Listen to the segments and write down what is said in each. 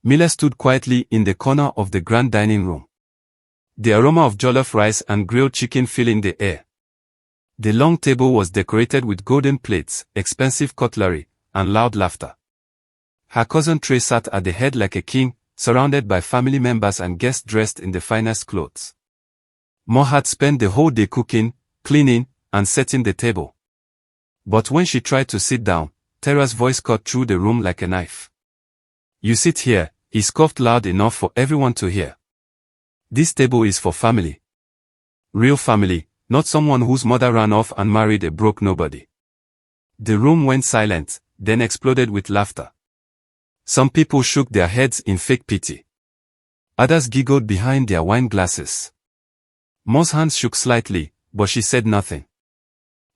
Mila stood quietly in the corner of the grand dining room. The aroma of jollof rice and grilled chicken filling the air. The long table was decorated with golden plates, expensive cutlery, and loud laughter. Her cousin Trey sat at the head like a king, surrounded by family members and guests dressed in the finest clothes. Mo had spent the whole day cooking, cleaning, and setting the table. But when she tried to sit down, Tara's voice cut through the room like a knife. "You sit here," he scoffed loud enough for everyone to hear. "This table is for family. Real family, not someone whose mother ran off and married a broke nobody." The room went silent, then exploded with laughter. Some people shook their heads in fake pity. Others giggled behind their wine glasses. Mo's hands shook slightly, but she said nothing.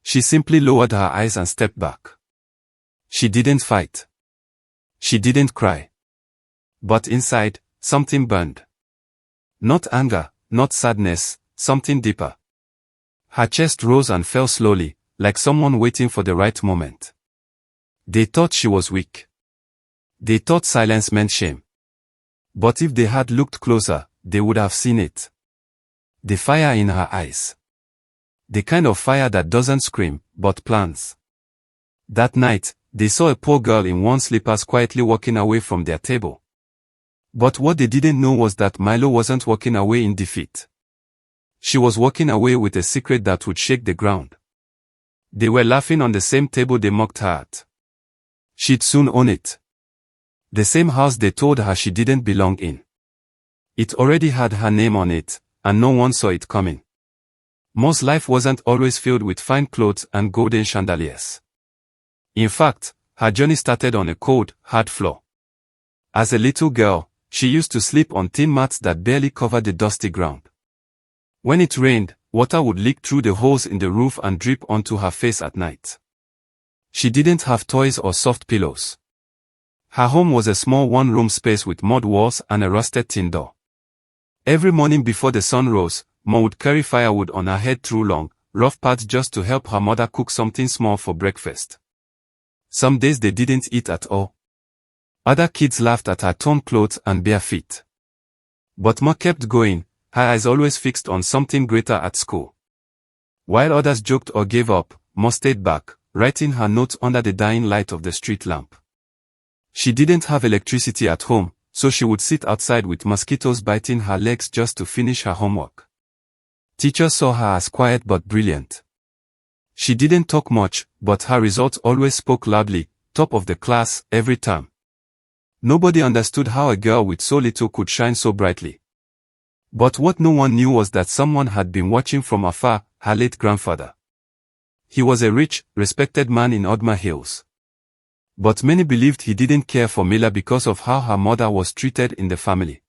She simply lowered her eyes and stepped back. She didn't fight. She didn't cry. But inside, something burned. Not anger, not sadness, something deeper. Her chest rose and fell slowly, like someone waiting for the right moment. They thought she was weak. They thought silence meant shame. But if they had looked closer, they would have seen it. The fire in her eyes. The kind of fire that doesn't scream, but plans. That night, they saw a poor girl in worn slippers quietly walking away from their table. But what they didn't know was that Milo wasn't walking away in defeat. She was walking away with a secret that would shake the ground. They were laughing on the same table they mocked her at. She'd soon own it. The same house they told her she didn't belong in. It already had her name on it, and no one saw it coming. Mo's life wasn't always filled with fine clothes and golden chandeliers. In fact, her journey started on a cold, hard floor. As a little girl, she used to sleep on thin mats that barely covered the dusty ground. When it rained, water would leak through the holes in the roof and drip onto her face at night. She didn't have toys or soft pillows. Her home was a small one-room space with mud walls and a rusted tin door. Every morning before the sun rose, Mo would carry firewood on her head through long, rough paths just to help her mother cook something small for breakfast. Some days they didn't eat at all. Other kids laughed at her torn clothes and bare feet. But Mo kept going, her eyes always fixed on something greater at school. While others joked or gave up, Mo stayed back, writing her notes under the dying light of the street lamp. She didn't have electricity at home, so she would sit outside with mosquitoes biting her legs just to finish her homework. Teachers saw her as quiet but brilliant. She didn't talk much, but her results always spoke loudly, top of the class, every term. Nobody understood how a girl with so little could shine so brightly. But what no one knew was that someone had been watching from afar, her late grandfather. He was a rich, respected man in Odma Hills. But many believed he didn't care for Mila because of how her mother was treated in the family.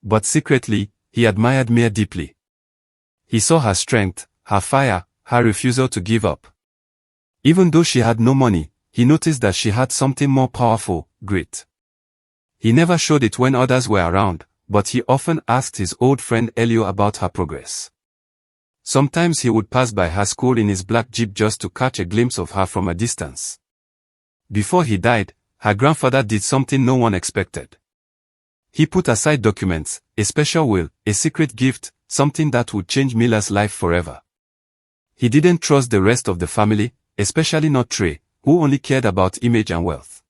But secretly, he admired Mia deeply. He saw her strength, her fire, her refusal to give up. Even though she had no money, he noticed that she had something more powerful, grit. He never showed it when others were around, but he often asked his old friend Elio about her progress. Sometimes he would pass by her school in his black Jeep just to catch a glimpse of her from a distance. Before he died, her grandfather did something no one expected. He put aside documents, a special will, a secret gift, something that would change Mila's life forever. He didn't trust the rest of the family, especially not Trey, who only cared about image and wealth.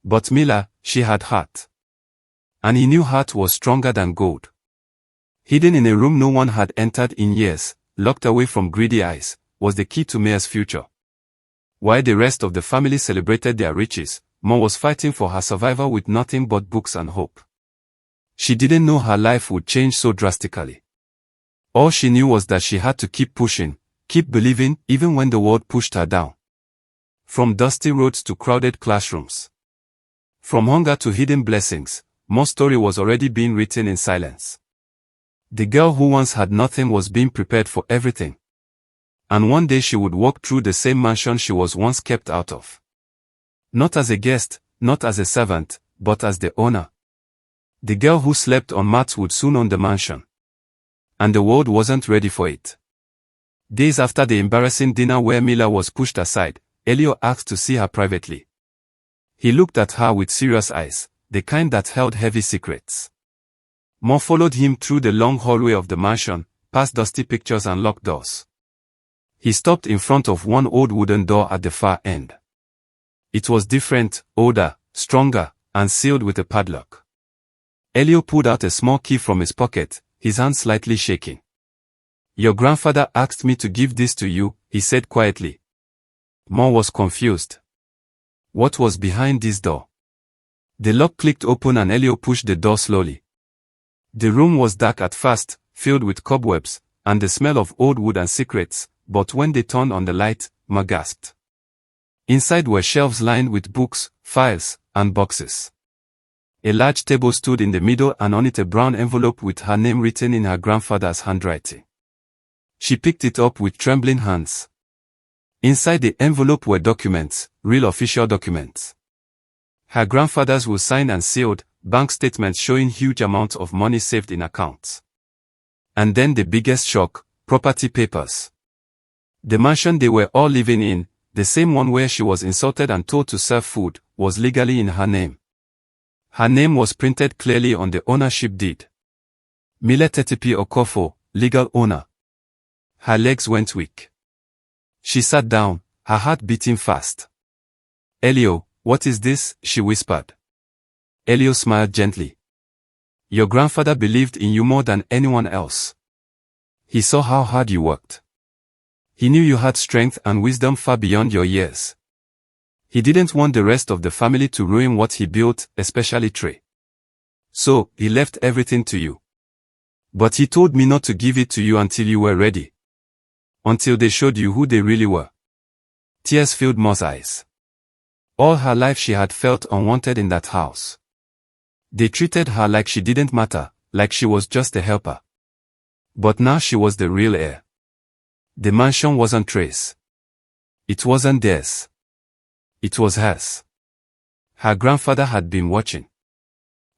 But Mila, she had heart. And he knew heart was stronger than gold. Hidden in a room no one had entered in years, locked away from greedy eyes, was the key to Mia's future. While the rest of the family celebrated their riches, Mo was fighting for her survival with nothing but books and hope. She didn't know her life would change so drastically. All she knew was that she had to keep pushing, keep believing even when the world pushed her down. From dusty roads to crowded classrooms. From hunger to hidden blessings, Mo's story was already being written in silence. The girl who once had nothing was being prepared for everything. And one day she would walk through the same mansion she was once kept out of. Not as a guest, not as a servant, but as the owner. The girl who slept on mats would soon own the mansion. And the world wasn't ready for it. Days after the embarrassing dinner where Mila was pushed aside, Elio asked to see her privately. He looked at her with serious eyes, the kind that held heavy secrets. Mo followed him through the long hallway of the mansion, past dusty pictures and locked doors. He stopped in front of one old wooden door at the far end. It was different, older, stronger, and sealed with a padlock. Elio pulled out a small key from his pocket, his hand slightly shaking. "Your grandfather asked me to give this to you," he said quietly. Mo was confused. What was behind this door? The lock clicked open and Elio pushed the door slowly. The room was dark at first, filled with cobwebs, and the smell of old wood and secrets, but when they turned on the light, Ma gasped. Inside were shelves lined with books, files, and boxes. A large table stood in the middle and on it a brown envelope with her name written in her grandfather's handwriting. She picked it up with trembling hands. Inside the envelope were documents, real official documents. Her grandfather's will signed and sealed, bank statements showing huge amounts of money saved in accounts. And then the biggest shock, property papers. The mansion they were all living in, the same one where she was insulted and told to serve food, was legally in her name. Her name was printed clearly on the ownership deed. Mile Tetepi Okofo, legal owner. Her legs went weak. She sat down, her heart beating fast. "Elio, what is this?" she whispered. Elio smiled gently. "Your grandfather believed in you more than anyone else. He saw how hard you worked. He knew you had strength and wisdom far beyond your years. He didn't want the rest of the family to ruin what he built, especially Trey. So, he left everything to you. But he told me not to give it to you until you were ready. Until they showed you who they really were." Tears filled Mo's eyes. All her life she had felt unwanted in that house. They treated her like she didn't matter, like she was just a helper. But now she was the real heir. The mansion wasn't Trey's. It wasn't theirs. It was hers. Her grandfather had been watching.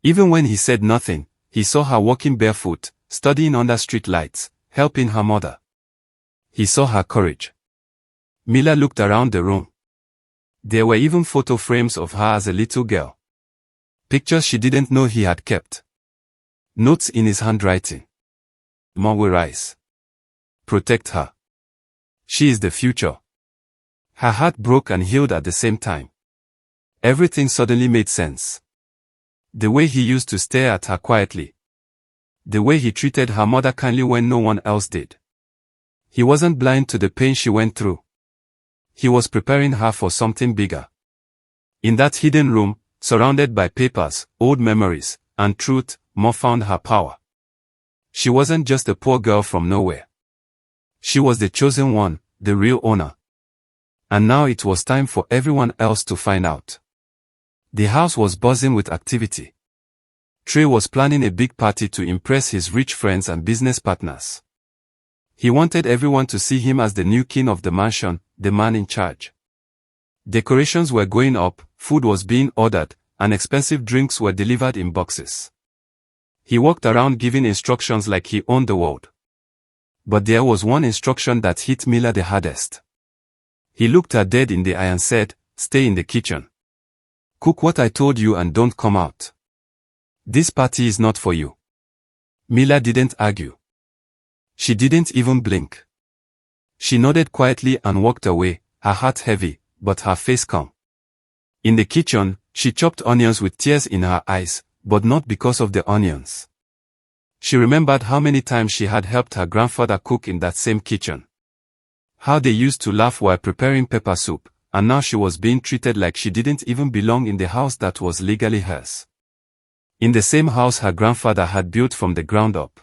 Even when he said nothing, he saw her walking barefoot, studying under street lights, helping her mother. He saw her courage. Mila looked around the room. There were even photo frames of her as a little girl. Pictures she didn't know he had kept. Notes in his handwriting. "Mo will rise. Protect her. She is the future." Her heart broke and healed at the same time. Everything suddenly made sense. The way he used to stare at her quietly. The way he treated her mother kindly when no one else did. He wasn't blind to the pain she went through. He was preparing her for something bigger. In that hidden room, surrounded by papers, old memories, and truth, Mo found her power. She wasn't just a poor girl from nowhere. She was the chosen one, the real owner. And now it was time for everyone else to find out. The house was buzzing with activity. Trey was planning a big party to impress his rich friends and business partners. He wanted everyone to see him as the new king of the mansion, the man in charge. Decorations were going up, food was being ordered, and expensive drinks were delivered in boxes. He walked around giving instructions like he owned the world. But there was one instruction that hit Mila the hardest. He looked her dead in the eye and said, "Stay in the kitchen. Cook what I told you and don't come out. This party is not for you." Mila didn't argue. She didn't even blink. She nodded quietly and walked away, her heart heavy, but her face calm. In the kitchen, she chopped onions with tears in her eyes, but not because of the onions. She remembered how many times she had helped her grandfather cook in that same kitchen. How they used to laugh while preparing pepper soup, and now she was being treated like she didn't even belong in the house that was legally hers. In the same house her grandfather had built from the ground up.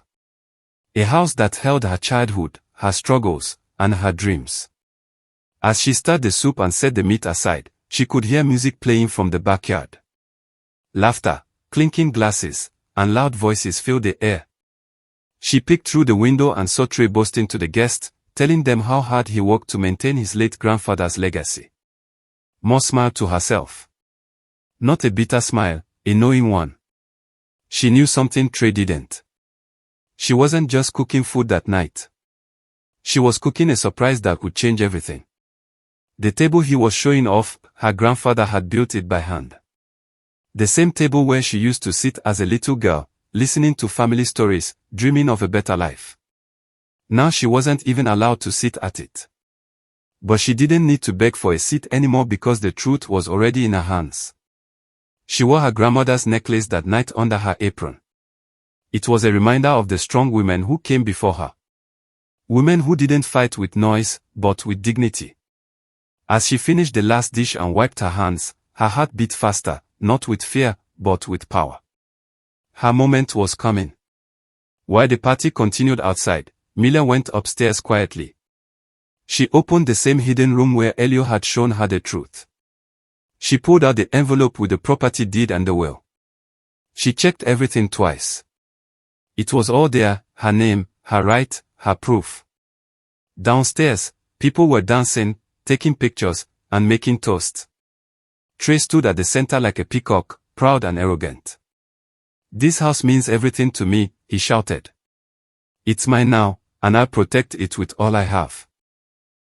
A house that held her childhood, her struggles, and her dreams. As she stirred the soup and set the meat aside, she could hear music playing from the backyard. Laughter, clinking glasses, and loud voices filled the air. She peeked through the window and saw Trey boasting to the guests, telling them how hard he worked to maintain his late grandfather's legacy. Mo smiled to herself. Not a bitter smile, a knowing one. She knew something Trey didn't. She wasn't just cooking food that night. She was cooking a surprise that would change everything. The table he was showing off, her grandfather had built it by hand. The same table where she used to sit as a little girl, listening to family stories, dreaming of a better life. Now she wasn't even allowed to sit at it. But she didn't need to beg for a seat anymore because the truth was already in her hands. She wore her grandmother's necklace that night under her apron. It was a reminder of the strong women who came before her. Women who didn't fight with noise, but with dignity. As she finished the last dish and wiped her hands, her heart beat faster, not with fear, but with power. Her moment was coming. While the party continued outside, Mila went upstairs quietly. She opened the same hidden room where Elio had shown her the truth. She pulled out the envelope with the property deed and the will. She checked everything twice. It was all there, her name, her right, her proof. Downstairs, people were dancing, taking pictures, and making toasts. Trey stood at the center like a peacock, proud and arrogant. "This house means everything to me," he shouted. "It's mine now, and I'll protect it with all I have."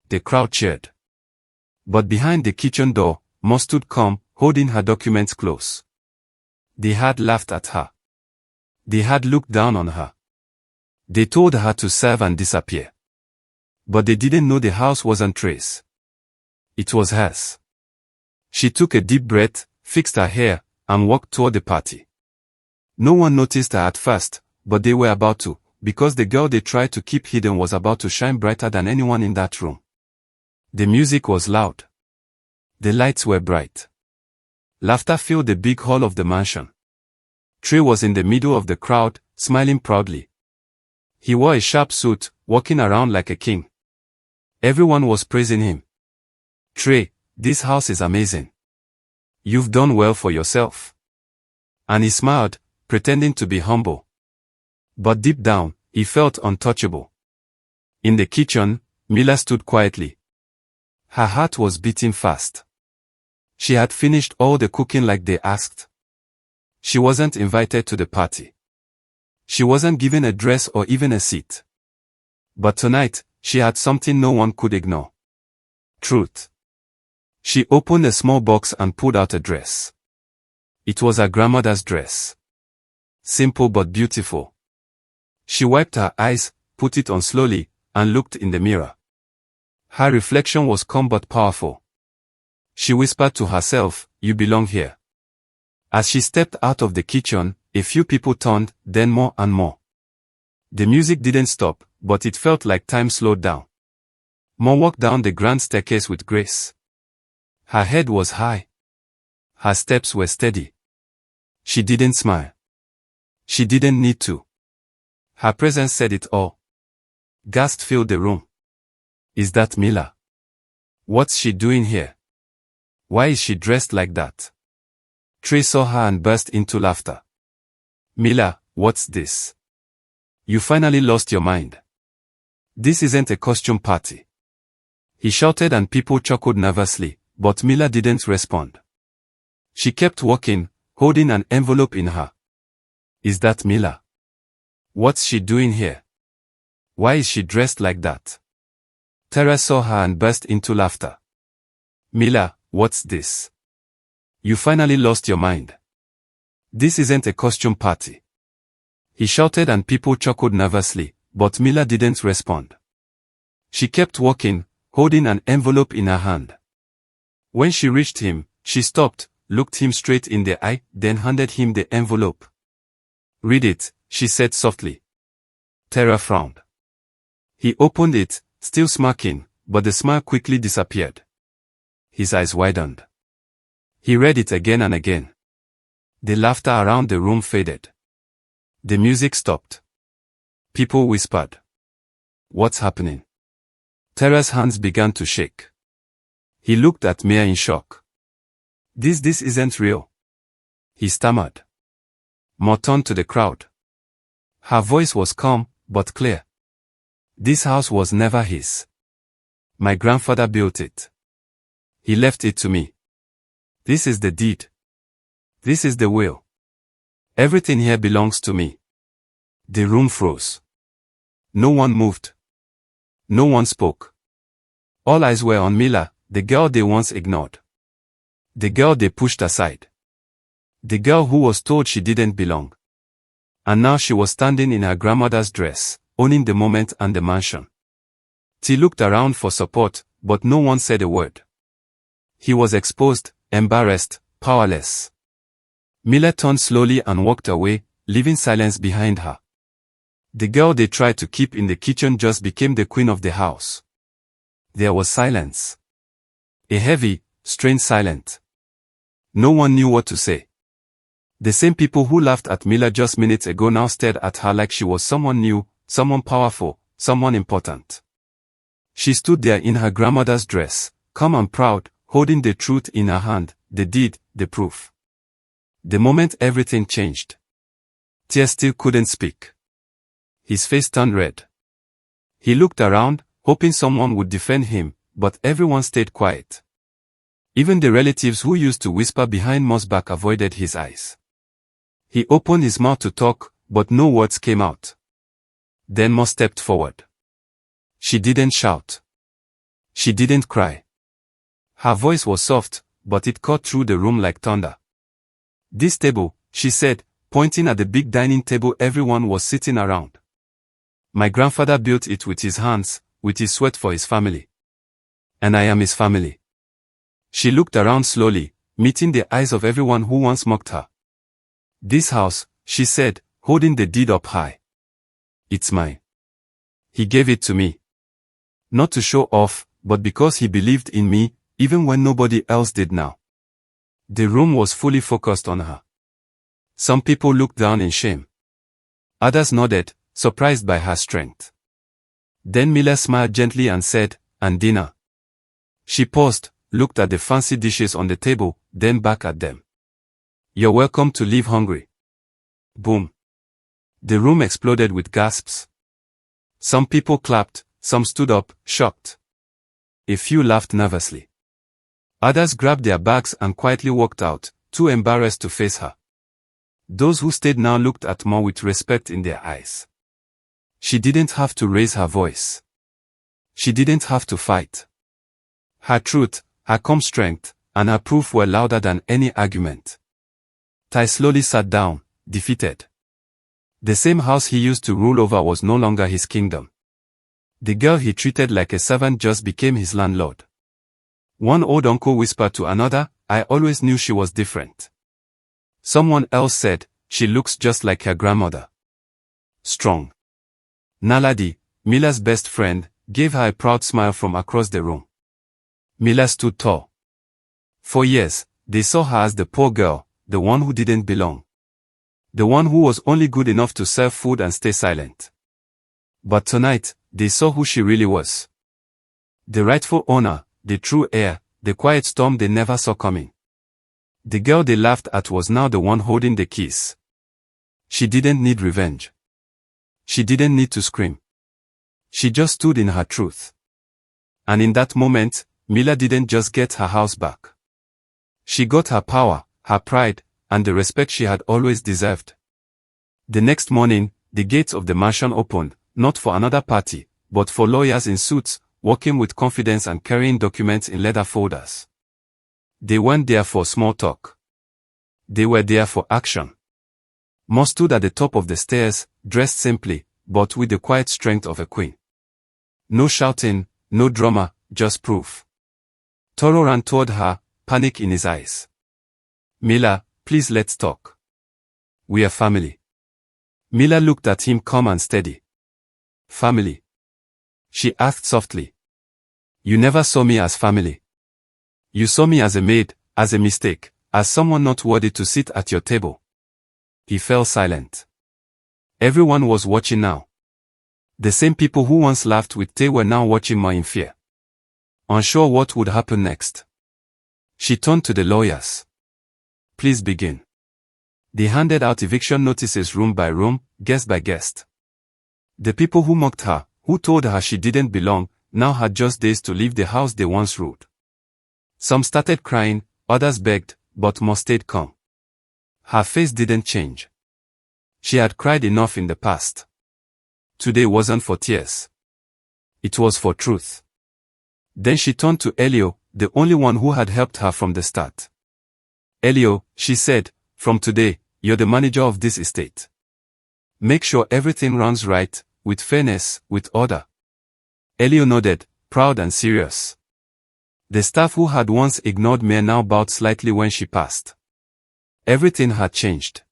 The crowd cheered. But behind the kitchen door, Mo stood calm, holding her documents close. They had laughed at her. They had looked down on her. They told her to serve and disappear. But they didn't know the house wasn't Trey's. It was hers. She took a deep breath, fixed her hair, and walked toward the party. No one noticed her at first, but they were about to, because the girl they tried to keep hidden was about to shine brighter than anyone in that room. The music was loud. The lights were bright. Laughter filled the big hall of the mansion. Trey was in the middle of the crowd, smiling proudly. He wore a sharp suit, walking around like a king. Everyone was praising him. "Trey, this house is amazing. You've done well for yourself." And he smiled, pretending to be humble. But deep down, he felt untouchable. In the kitchen, Mila stood quietly. Her heart was beating fast. She had finished all the cooking like they asked. She wasn't invited to the party. She wasn't given a dress or even a seat. But tonight, she had something no one could ignore. Truth. She opened a small box and pulled out a dress. It was her grandmother's dress. Simple but beautiful. She wiped her eyes, put it on slowly, and looked in the mirror. Her reflection was calm but powerful. She whispered to herself, "You belong here." As she stepped out of the kitchen, a few people turned, then more and more. The music didn't stop, but it felt like time slowed down. Mo walked down the grand staircase with grace. Her head was high. Her steps were steady. She didn't smile. She didn't need to. Her presence said it all. Gasps filled the room. "Is that Mila? What's she doing here? Why is she dressed like that?" Trey saw her and burst into laughter. "Mila, what's this? You finally lost your mind. This isn't a costume party." He shouted and people chuckled nervously, but Mila didn't respond. She kept walking, holding an envelope in her. "Is that Mila? What's she doing here? Why is she dressed like that?" Tara saw her and burst into laughter. "Mila, what's this? You finally lost your mind. This isn't a costume party." He shouted and people chuckled nervously, but Mila didn't respond. She kept walking, holding an envelope in her hand. When she reached him, she stopped, looked him straight in the eye, then handed him the envelope. "Read it," she said softly. Tara frowned. He opened it, still smirking, but the smile quickly disappeared. His eyes widened. He read it again and again. The laughter around the room faded. The music stopped. People whispered. "What's happening?" Tara's hands began to shake. He looked at Mia in shock. This isn't real," he stammered. Mo turned to the crowd. Her voice was calm, but clear. "This house was never his. My grandfather built it. He left it to me. This is the deed. This is the will. Everything here belongs to me." The room froze. No one moved. No one spoke. All eyes were on Mila, the girl they once ignored. The girl they pushed aside. The girl who was told she didn't belong. And now she was standing in her grandmother's dress, owning the moment and the mansion. T looked around for support, but no one said a word. He was exposed, embarrassed, powerless. Mila turned slowly and walked away, leaving silence behind her. The girl they tried to keep in the kitchen just became the queen of the house. There was silence. A heavy, strained silence. No one knew what to say. The same people who laughed at Mila just minutes ago now stared at her like she was someone new, someone powerful, someone important. She stood there in her grandmother's dress, calm and proud, holding the truth in her hand, the deed, the proof. The moment everything changed. Tia still couldn't speak. His face turned red. He looked around, hoping someone would defend him, but everyone stayed quiet. Even the relatives who used to whisper behind Mo's back avoided his eyes. He opened his mouth to talk, but no words came out. Then Mo stepped forward. She didn't shout. She didn't cry. Her voice was soft, but it cut through the room like thunder. This table, she said, pointing at the big dining table everyone was sitting around. My grandfather built it with his hands, with his sweat for his family. And I am his family. She looked around slowly, meeting the eyes of everyone who once mocked her. This house, she said, holding the deed up high. It's mine. He gave it to me. Not to show off, but because he believed in me, even when nobody else did now. The room was fully focused on her. Some people looked down in shame. Others nodded, surprised by her strength. Then Mila smiled gently and said, "And dinner." She paused, looked at the fancy dishes on the table, then back at them. "You're welcome to leave hungry." Boom. The room exploded with gasps. Some people clapped, some stood up, shocked. A few laughed nervously. Others grabbed their bags and quietly walked out, too embarrassed to face her. Those who stayed now looked at Mo with respect in their eyes. She didn't have to raise her voice. She didn't have to fight. Her truth, her calm strength, and her proof were louder than any argument. Tai slowly sat down, defeated. The same house he used to rule over was no longer his kingdom. The girl he treated like a servant just became his landlord. One old uncle whispered to another, "I always knew she was different." Someone else said, "She looks just like her grandmother." Strong. Naladi, Mila's best friend, gave her a proud smile from across the room. Mila stood tall. For years, they saw her as the poor girl, the one who didn't belong. The one who was only good enough to serve food and stay silent. But tonight, they saw who she really was. The rightful owner, the true heir, the quiet storm they never saw coming. The girl they laughed at was now the one holding the keys. She didn't need revenge. She didn't need to scream. She just stood in her truth. And in that moment, Mila didn't just get her house back. She got her power, her pride, and the respect she had always deserved. The next morning, the gates of the mansion opened, not for another party, but for lawyers in suits, walking with confidence and carrying documents in leather folders. They weren't there for small talk. They were there for action. Mo stood at the top of the stairs, dressed simply, but with the quiet strength of a queen. No shouting, no drama, just proof. Toro ran toward her, panic in his eyes. "Mila, please let's talk. We are family." Mila looked at him calm and steady. "Family?" she asked softly. "You never saw me as family. You saw me as a maid, as a mistake, as someone not worthy to sit at your table." He fell silent. Everyone was watching now. The same people who once laughed with Tay were now watching Mo in fear. Unsure what would happen next. She turned to the lawyers. "Please begin." They handed out eviction notices room by room, guest by guest. The people who mocked her, who told her she didn't belong, now had just days to leave the house they once ruled. Some started crying, others begged, but Mo stayed calm. Her face didn't change. She had cried enough in the past. Today wasn't for tears. It was for truth. Then she turned to Elio, the only one who had helped her from the start. "Elio," she said, from today, you're the manager of this estate. Make sure everything runs right, with fairness, with order. Elio nodded, proud and serious. The staff who had once ignored Mia now bowed slightly when she passed. Everything had changed.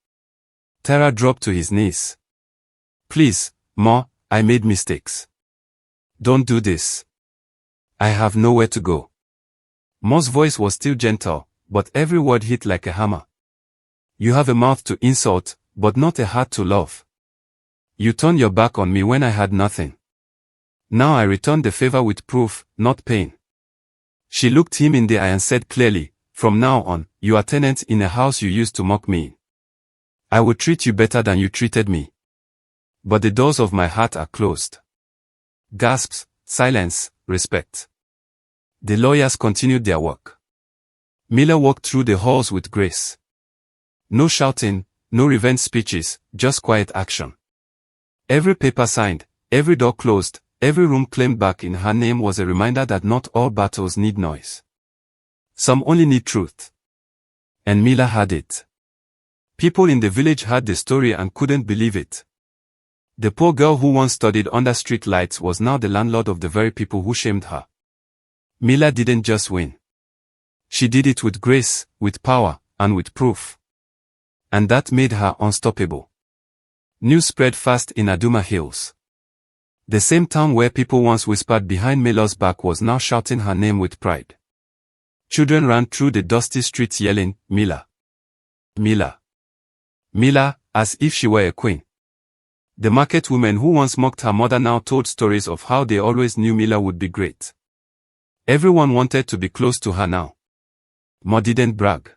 Tara dropped to his knees. Please, Ma, I made mistakes. Don't do this. I have nowhere to go. Ma's voice was still gentle, but every word hit like a hammer. You have a mouth to insult, but not a heart to love. You turned your back on me when I had nothing. Now I return the favor with proof, not pain. She looked him in the eye and said clearly, from now on, you are tenants in a house you used to mock me in. I will treat you better than you treated me. But the doors of my heart are closed. Gasps, silence, respect. The lawyers continued their work. Miller walked through the halls with grace. No shouting, no revenge speeches, just quiet action. Every paper signed, every door closed, every room claimed back in her name was a reminder that not all battles need noise. Some only need truth. And Miller had it. People in the village heard the story and couldn't believe it. The poor girl who once studied under street lights was now the landlord of the very people who shamed her. Miller didn't just win. She did it with grace, with power, and with proof. And that made her unstoppable. News spread fast in Aduma Hills. The same town where people once whispered behind Miller's back was now shouting her name with pride. Children ran through the dusty streets yelling, Miller. Miller. Miller, as if she were a queen. The market women who once mocked her mother now told stories of how they always knew Miller would be great. Everyone wanted to be close to her now. Ma didn't brag.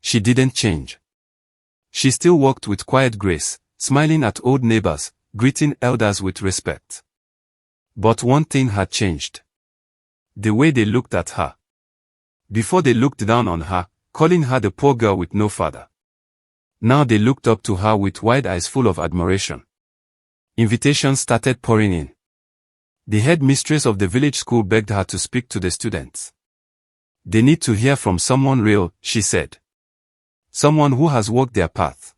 She didn't change. She still walked with quiet grace, smiling at old neighbors, greeting elders with respect. But one thing had changed. The way they looked at her. Before they looked down on her, calling her the poor girl with no father. Now they looked up to her with wide eyes full of admiration. Invitations started pouring in. The head mistress of the village school begged her to speak to the students. They need to hear from someone real, she said. Someone who has walked their path.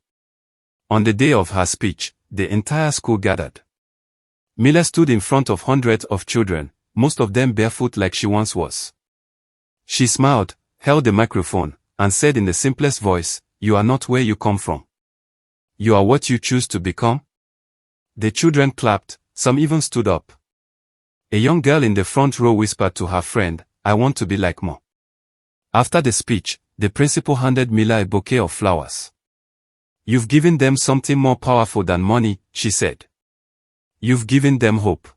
On the day of her speech, the entire school gathered. Miller stood in front of hundreds of children, most of them barefoot like she once was. She smiled, held the microphone, and said in the simplest voice, you are not where you come from. You are what you choose to become. The children clapped, some even stood up. A young girl in the front row whispered to her friend, I want to be like Ma. After the speech, the principal handed Miller a bouquet of flowers. You've given them something more powerful than money, she said. You've given them hope.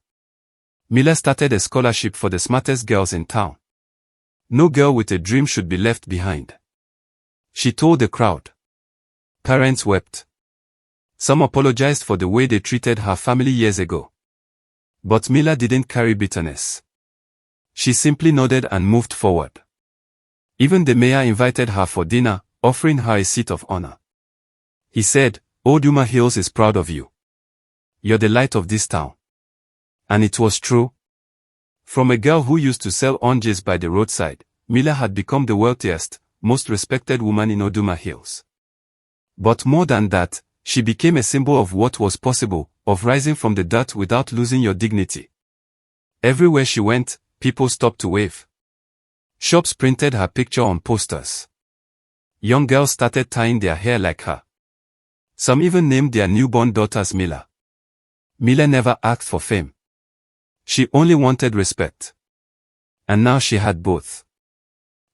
Miller started a scholarship for the smartest girls in town. No girl with a dream should be left behind. She told the crowd. Parents wept. Some apologized for the way they treated her family years ago. But Miller didn't carry bitterness. She simply nodded and moved forward. Even the mayor invited her for dinner, offering her a seat of honor. He said, Aduma Hills is proud of you. You're the light of this town. And it was true. From a girl who used to sell oranges by the roadside, Miller had become the wealthiest, most respected woman in Aduma Hills. But more than that, she became a symbol of what was possible, of rising from the dirt without losing your dignity. Everywhere she went, people stopped to wave. Shops printed her picture on posters. Young girls started tying their hair like her. Some even named their newborn daughters Miller. Miller never asked for fame. She only wanted respect. And now she had both.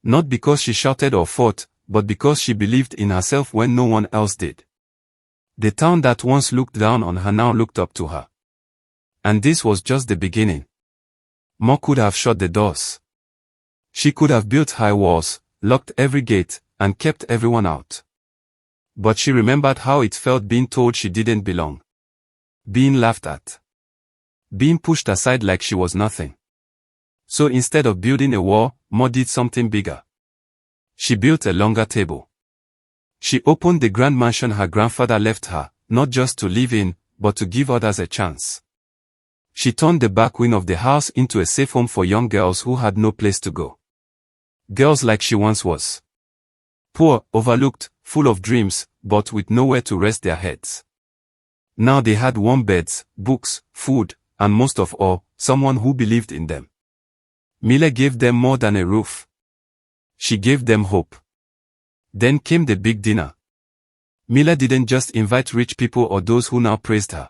Not because she shouted or fought, but because she believed in herself when no one else did. The town that once looked down on her now looked up to her. And this was just the beginning. Ma could have shut the doors. She could have built high walls, locked every gate, and kept everyone out. But she remembered how it felt being told she didn't belong. Being laughed at. Being pushed aside like she was nothing. So instead of building a wall, Ma did something bigger. She built a longer table. She opened the grand mansion her grandfather left her, not just to live in, but to give others a chance. She turned the back wing of the house into a safe home for young girls who had no place to go. Girls like she once was. Poor, overlooked, full of dreams, but with nowhere to rest their heads. Now they had warm beds, books, food, and most of all, someone who believed in them. Mila gave them more than a roof. She gave them hope. Then came the big dinner. Mila didn't just invite rich people or those who now praised her.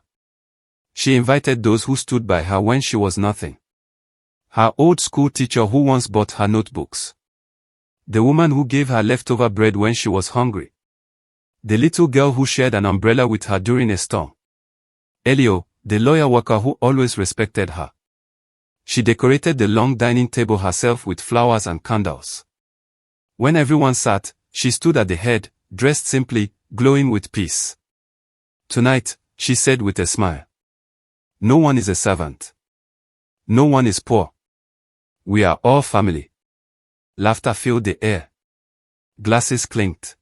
She invited those who stood by her when she was nothing. Her old school teacher who once bought her notebooks. The woman who gave her leftover bread when she was hungry. The little girl who shared an umbrella with her during a storm. Elio, the lawyer worker who always respected her. She decorated the long dining table herself with flowers and candles. When everyone sat, she stood at the head, dressed simply, glowing with peace. Tonight, she said with a smile. No one is a servant. No one is poor. We are all family. Laughter filled the air. Glasses clinked.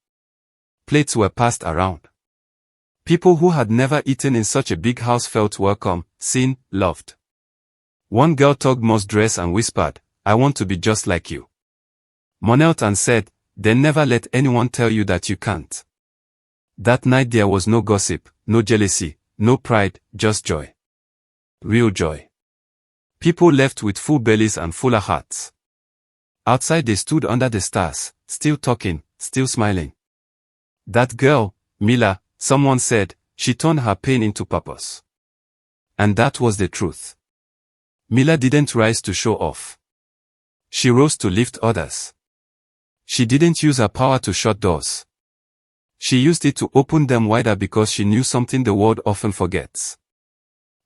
Plates were passed around. People who had never eaten in such a big house felt welcome, seen, loved. One girl tugged Mo's dress and whispered, "I want to be just like you." Mo knelt and said, "Then never let anyone tell you that you can't." That night there was no gossip, no jealousy, no pride, just joy. Real joy. People left with full bellies and fuller hearts. Outside they stood under the stars, still talking, still smiling. That girl, Mila, someone said, she turned her pain into purpose. And that was the truth. Mila didn't rise to show off. She rose to lift others. She didn't use her power to shut doors. She used it to open them wider because she knew something the world often forgets.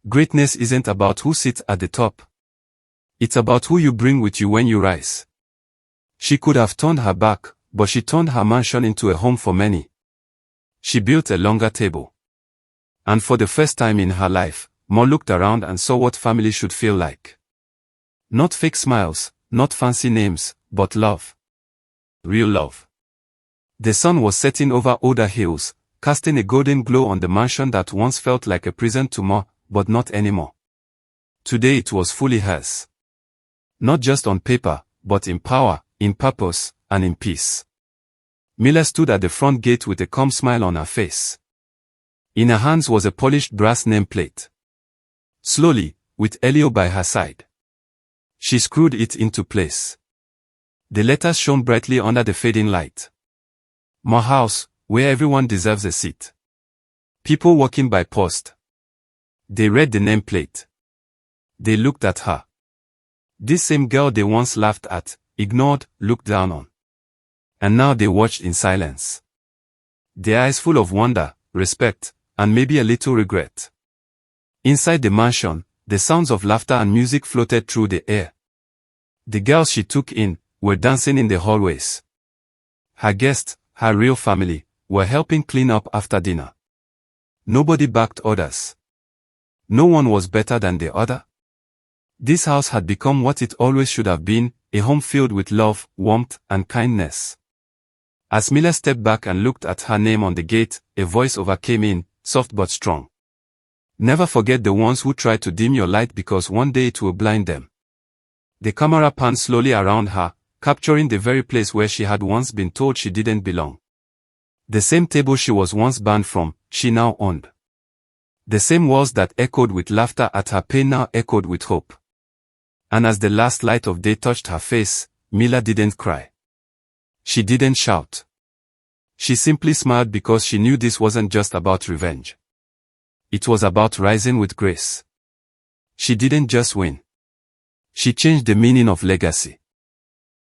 Greatness isn't about who sits at the top. It's about who you bring with you when you rise. She could have turned her back, but she turned her mansion into a home for many. She built a longer table. And for the first time in her life, Mo looked around and saw what family should feel like. Not fake smiles, not fancy names, but love. Real love. The sun was setting over older hills, casting a golden glow on the mansion that once felt like a prison to Mo, but not anymore. Today it was fully hers. Not just on paper, but in power, in purpose, and in peace. Mila stood at the front gate with a calm smile on her face. In her hands was a polished brass nameplate. Slowly, with Elio by her side, she screwed it into place. The letters shone brightly under the fading light. Mo House, where everyone deserves a seat. People walking by paused. They read the nameplate. They looked at her. This same girl they once laughed at, ignored, looked down on. And now they watched in silence. Their eyes full of wonder, respect, and maybe a little regret. Inside the mansion, the sounds of laughter and music floated through the air. The girls she took in were dancing in the hallways. Her guests, her real family, were helping clean up after dinner. Nobody backed others. No one was better than the other. This house had become what it always should have been, a home filled with love, warmth, and kindness. As Mila stepped back and looked at her name on the gate, a voice-over came in, soft but strong. Never forget the ones who try to dim your light because one day it will blind them. The camera panned slowly around her, capturing the very place where she had once been told she didn't belong. The same table she was once banned from, she now owned. The same walls that echoed with laughter at her pain now echoed with hope. And as the last light of day touched her face, Mila didn't cry. She didn't shout. She simply smiled because she knew this wasn't just about revenge. It was about rising with grace. She didn't just win. She changed the meaning of legacy.